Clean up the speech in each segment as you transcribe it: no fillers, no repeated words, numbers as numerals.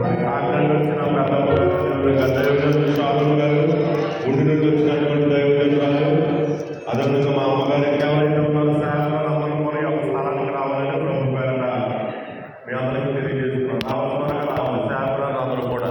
మరి కాకినాడ వచ్చిన దైవజనులు షాలు గారు, గుండి నుండి వచ్చినటువంటి దైవజనురాలు, అదనంగా మా అమ్మగారికి ఎవరైతే ఉన్నారో శాస్త్రాలు కూడా యొక్క స్థానానికి రావాలని ప్రభు పేరట మీ అందరికీ తెలియజేస్తున్నాం. రావాల్సిన రావాలి శాస్త్రాలు అందరూ కూడా.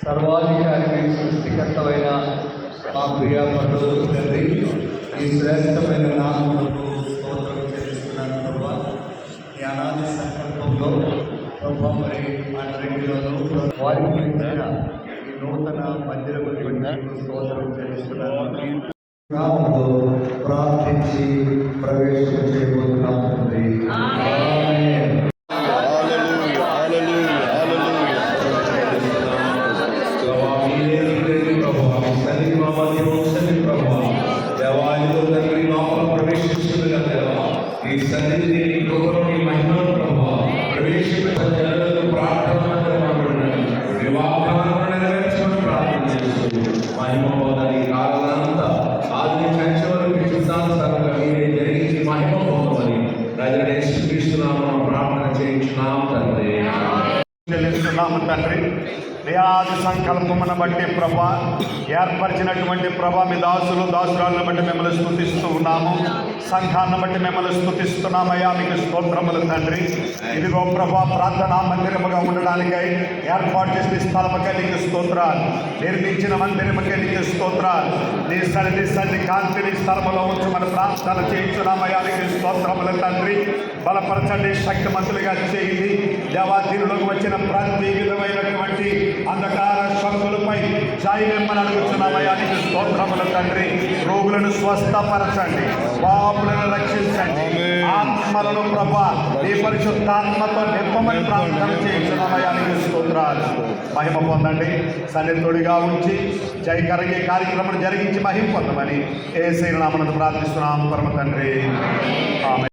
సర్వాధికారి సృష్టికర్తమైన మా ప్రియ పరుడు తండ్రి, ఈ శ్రేష్టమైన నామములకు స్తోత్రం చెల్లిస్తున్నాను ప్రభా. ఈ అనాది సంకల్పంలో ప్రభా మరి అన్నింటిలోనూ వారికి ఇచ్చిన ఈ నూతన మందిరము స్తోత్రం చెల్లిస్తున్నాను. నామములో ప్రార్థించి ప్రవేశం చేయబోతున్నాం తండ్రి. ఈ సన్నిధిని గౌరవం మహిమను ప్రభావ ప్రవేశించడానికి వివాహాలను నెరవేర్చమని ప్రార్థన చేస్తూ మహిమ పోదని కాలంతా ఆది చర్చవరకు చిత్తానుసారంగా మీరే జరిగించి మహిమ పోవని ప్రజలు యేసుక్రీస్తునామమున ప్రార్థన చేయించున్నాం తండ్రి. చెల్లిస్తున్నాము తండ్రి. నియాది సంకల్పమును బట్టి ప్రభా ఏర్పరిచినటువంటి ప్రభా మీ దాసులు దాసురాలను బట్టి మిమ్మల్ని స్తుతిస్తూ ఉన్నాము. సంఘాన్ని బట్టి మిమ్మల్ని స్తుతిస్తున్నామయ్యా, మీకు స్తోత్రములు తండ్రి. ఇదిగో ప్రభా ప్రార్థనా మందిరముగా ఉండడానికై ఏర్పాటు చేసిన స్థలముకై నీకు స్తోత్రాలు, నిర్మించిన మందిరముకై నీకు స్తోత్రాలు. నీ సన్ని కాంతిని స్థలములో ఉంచమని ప్రార్థన చేయించున్నామయ్యా, నీకు స్తోత్రములు తండ్రి. బలపరచండి, శక్తిమంతులుగా చేయండి. దేవాధీనులకు వచ్చిన ప్రతి విధమైనటువంటి అంధకార శక్తులపై జాయినమ్మని అడుగుతున్నామయ్యా, నీకు స్తోత్రములు తండ్రి. రోగులను స్వస్థపరచండి, పాపులను రక్షించండి, ఆత్మలను ప్రభా నీ పరిశుద్ధాత్మతో నింపమని ప్రార్థన చేయించున్నామయ్యా, నీకు స్తోత్రాలు. మహిమ పొందండి, సన్నిధుడిగా ఉంచి జయకరంగా కార్యక్రమం జరిగించి మహిమ పొందమని యేసయ్య నామమున ప్రార్థిస్తున్నాము పరమ తండ్రి. ఆమేన్.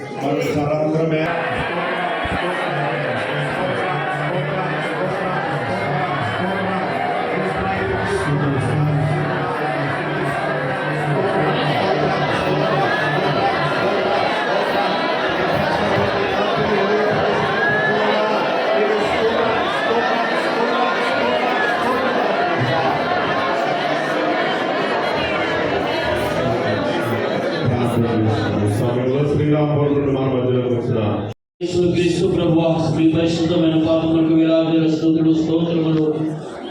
మరొకసారి అందరమే సమయంలో శ్రీరామపూర్ణుడు మన మధ్యలోకి వచ్చిన క్రీస్తు ప్రభువా, మీ పరిశుద్ధమైన పాపములకు వేలాది స్తుతులు స్తోత్రములు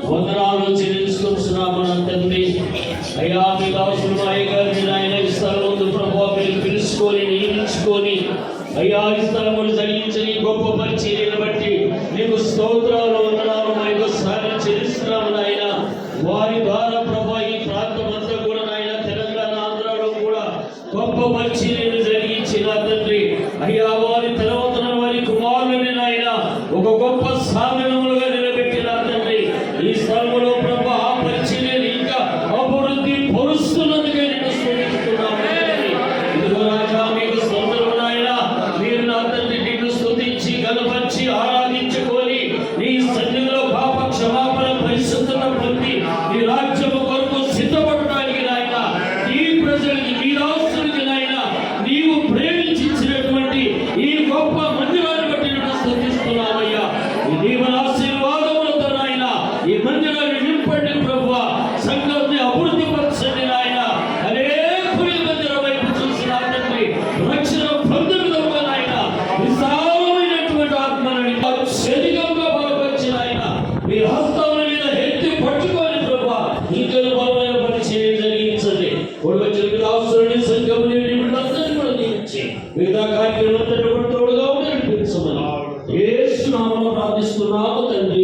వందనాలు చెల్లించుకుంటున్నాము తండ్రి. అయ్యా మీ దాసులు మా గారిని నాయన ఈ స్థలముందు ప్రభువా మీరు పిలుచుకొని నియమించుకొని అయ్యా ఈ స్థలములు జరిగించని గొప్ప పరిచర్యను బట్టి నీకు స్తోత్రాలు వందనాలు మా యొక్క స్థానం చెల్లిస్తున్నాము నాయన. వారి ద్వారా ప్రభా ఈ ప్రాంతమంతా కూడా నాయన తెలంగాణ ఆంధ్రాలో కూడా గొప్ప పరిచర్యను జరిగించిన తండ్రి. అయ్యా వారి తర్వాత వారి కుమారులని నాయన ఒక గొప్ప సాధనములుగా నిలబెట్టిన తండ్రి. ఈ స్థలంలో ప్రభా ఆ పరిచర్యను ఇంకా అభివృద్ధి పరుస్తున్నందుకే నేను స్తుతిస్తున్నాను తండ్రి. ఇదిగో రాజా మీకు స్తోత్రము నాయన. మీరు నా తండ్రి నిన్ను స్తుతించి గణపరిచి ఆరాధించుకొని నీ సన్నిధిలో పాప క్షమాపణ పరిశుద్ధత పొంది నీ రాజ్యము కొరకు సిద్ధపడడానికి నాయన ఈ ప్రజలకి మీ రాష్ట్రానికి నాయన నీవు ప్రేమించినటువంటి ఈ గొప్ప మందిరాన్ని బట్టి నేను స్తుతిస్తున్నామయ్యా. ఈ దీవెన ఆశీర్వాదములతో నాయన ఈ మందిరాన్ని నింపండి ప్రభువా. సంఘాన్ని అభివృద్ధి పరచండి నాయన. అనేకుల మందిరం వైపు చూసిన తండ్రి రక్షణ పొందుగా నాయన విశాలమైనటువంటి ఆత్మని శరీరంగా బలపరిచిన ఆయన మీ హస్తముల మీద ఎత్తి పట్టుకొని ప్రభువా ఇంకా బలమైన పరిచయం జరిగించండి. వచ్చిన విలాసులని సంఘముని అందరినీ కూడా దీవించి మిగతా కార్యక్రమం తోడుగా నడిపించమని యేసు నామములో ప్రార్థిస్తున్నాము తండ్రి.